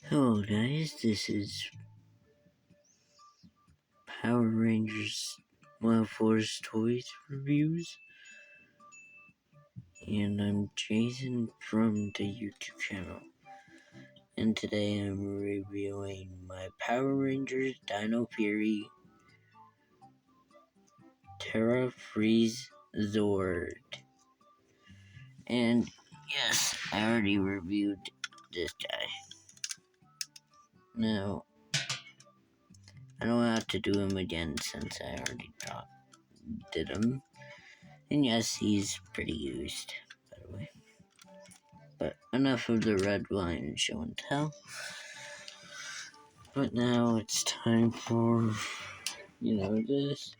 Hello guys, this is Power Rangers Wild Force Toys Reviews, and I'm Jason from the YouTube channel, and today I'm reviewing my Power Rangers Dino Fury Terra Freeze Zord. And yes, I already reviewed this guy. Now, I don't have to do him again since I already did him. And yes, he's pretty used, by the way. But enough of the red wine show and tell. But now it's time for, this.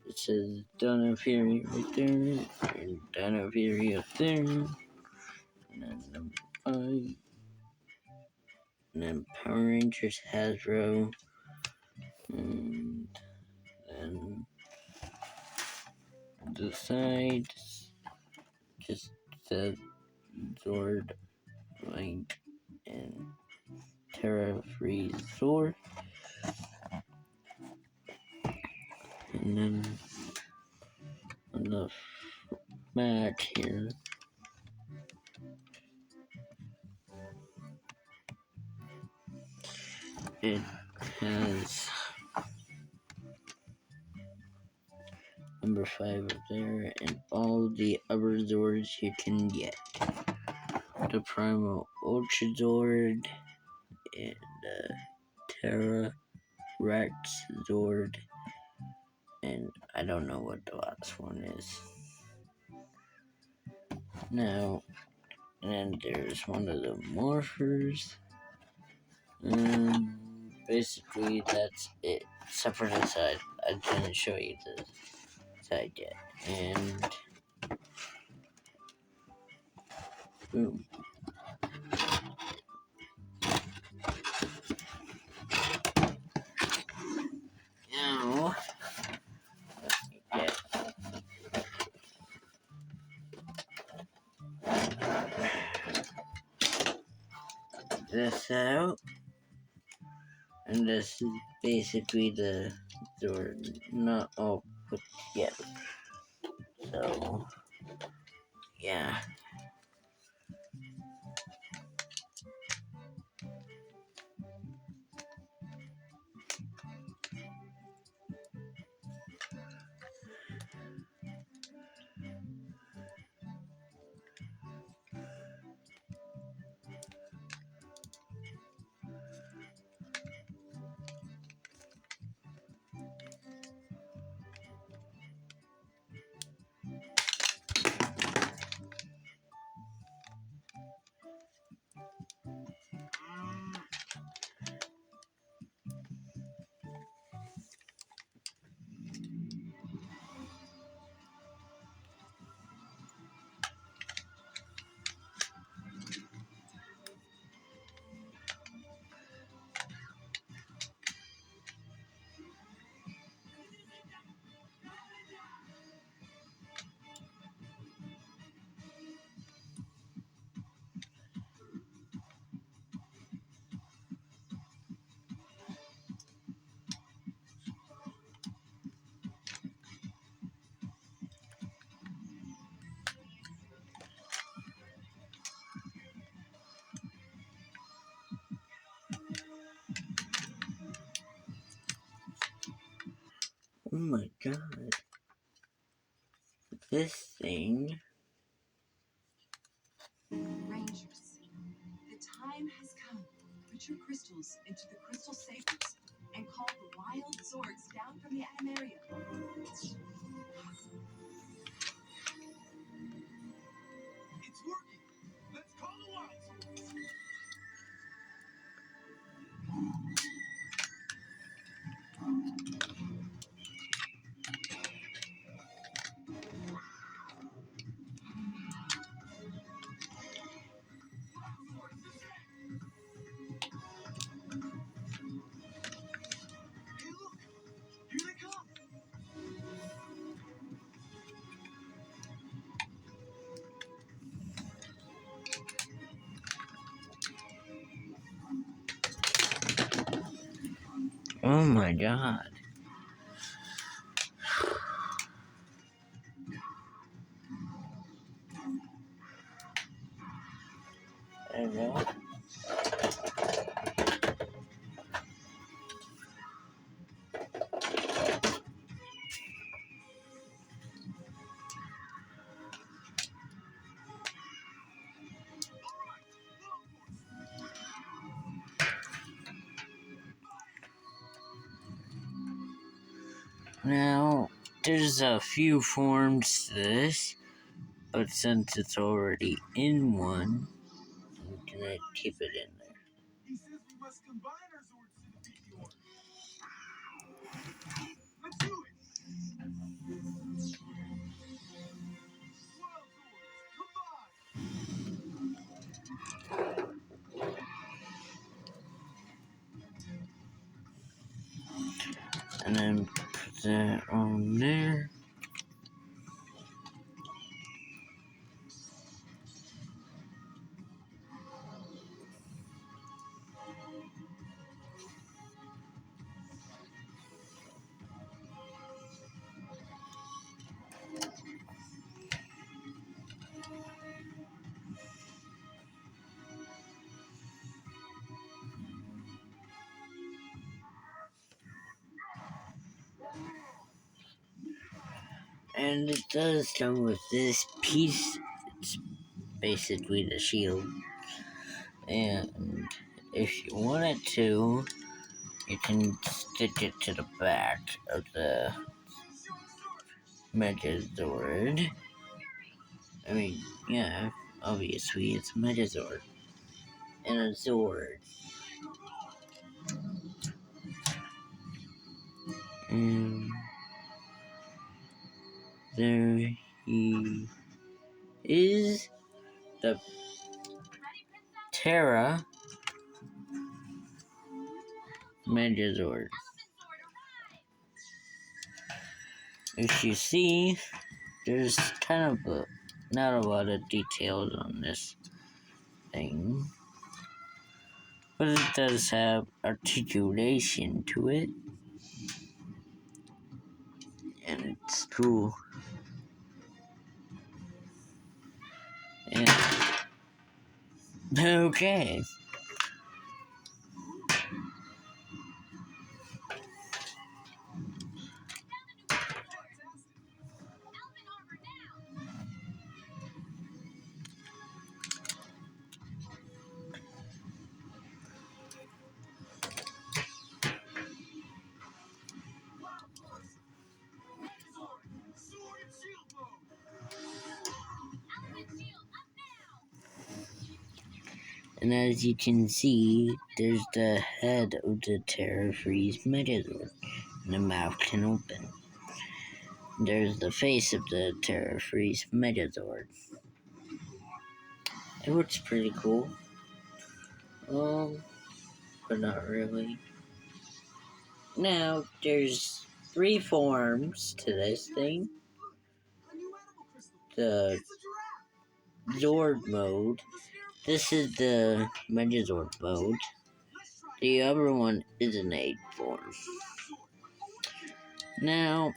It says Dino Fury right there, and Dino Fury up there, and then number 5, and then Power Rangers Hasbro, and then the sides just says Zord, like, and Terra Freeze Zord. And then on the back here, it has number 5 up there and all the other Zords you can get. The Primal Ultra Zord and Terra Rex Zord, and I don't know what the last one is. Now, and then there's one of the Morphers, and basically that's it, except for the side. I didn't show you the side yet, and boom. Now, get this out, and this is basically the door not all put together. So, yeah. Oh my god. This thing. Rangers, the time has come. Put your crystals into the crystal sabers and call the wild zords down from the animarium. It's working. Let's call the wild zords. Hey, look! Here they come! Oh my god. There you go. Now, there's a few forms to this, but since it's already in one, I'm gonna keep it in there. He says we must combine our zords to defeat the orc. Let's do it. Wild combine. And then put that on there. And it does come with this piece. It's basically the shield. And if you wanted to, you can stick it to the back of the Megazord. I mean, yeah, obviously it's a Megazord. And a Zord. And there he is. The ptera Megazord. As you see, there's kind of not a lot of details on this thing, but it does have articulation to it, and it's cool. And okay. Sword and shield mode. And as you can see, there's the head of the Terra Freeze Megazord, and the mouth can open. There's the face of the Terra Freeze Megazord. It looks pretty cool. But not really. Now, there's 3 forms to this thing. A new animal crystal. The It's a giraffe. Zord mode. This is the Megazord mode. Let's try The other one is an 8 form. Now,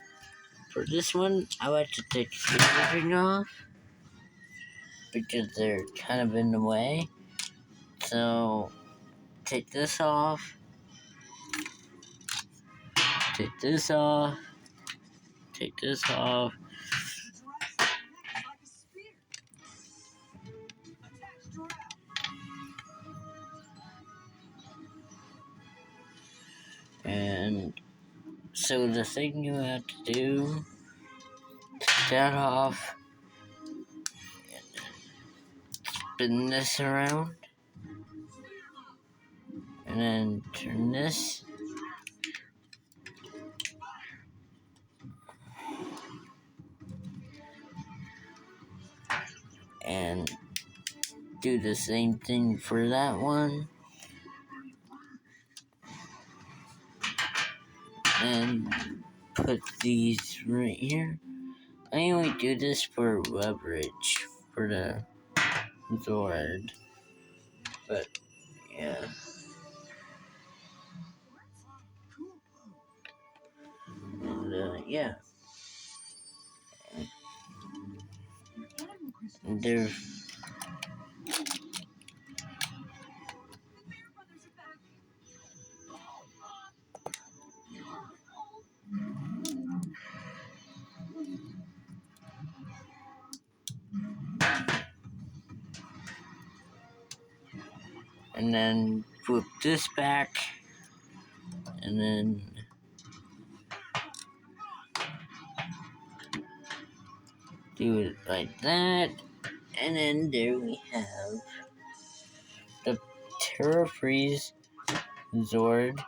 for this one, I like to take everything off because they're kind of in the way. So, take this off, take this off, take this off, The giraffe's neck is like a spear. Attach giraffe. and so the thing you have to do, take that off, spin this around, and then turn this, and do the same thing for that one, and put these right here. I only do this for leverage for the Zord, but yeah. Cool. yeah, Animal crystals. they're The Bear Brothers are back. and then flip this back, and then do it like that, and then there we have the Terra Freeze Zord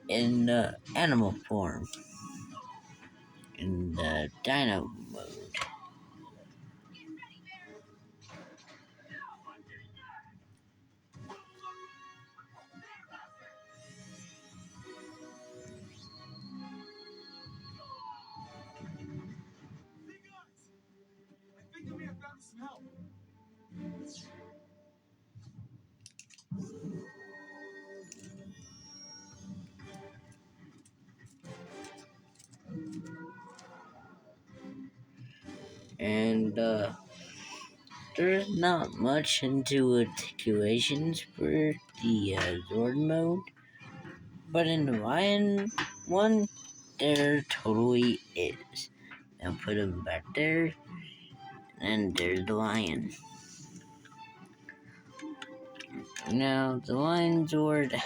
in animal form in the Dino mode. Get ready, Bear. Hey guys! I think I may have found some help. And there's not much into articulations for the Zord mode, but in the Lion one, there totally is. Now put him back there, and there's the Lion. Now the Lion Zord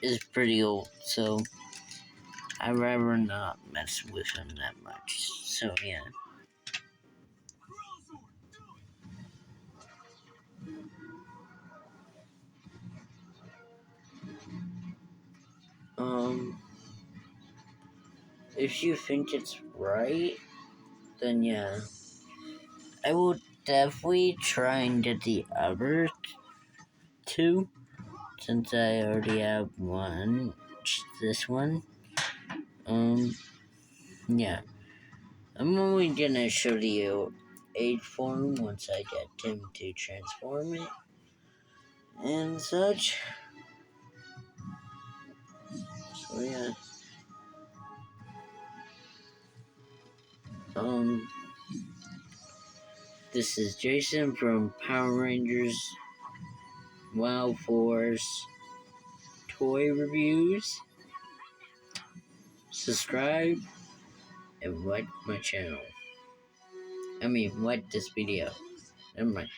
is pretty old, so I'd rather not mess with him that much. So yeah. If you think it's right, then yeah. I will definitely try and get the other two, since I already have one, which is this one. Yeah. I'm only gonna show the age form once I get him to transform it and such. So yeah. This is Jason from Power Rangers Wild Force Toy Reviews. Subscribe and like my channel. I mean, like this video. Never mind.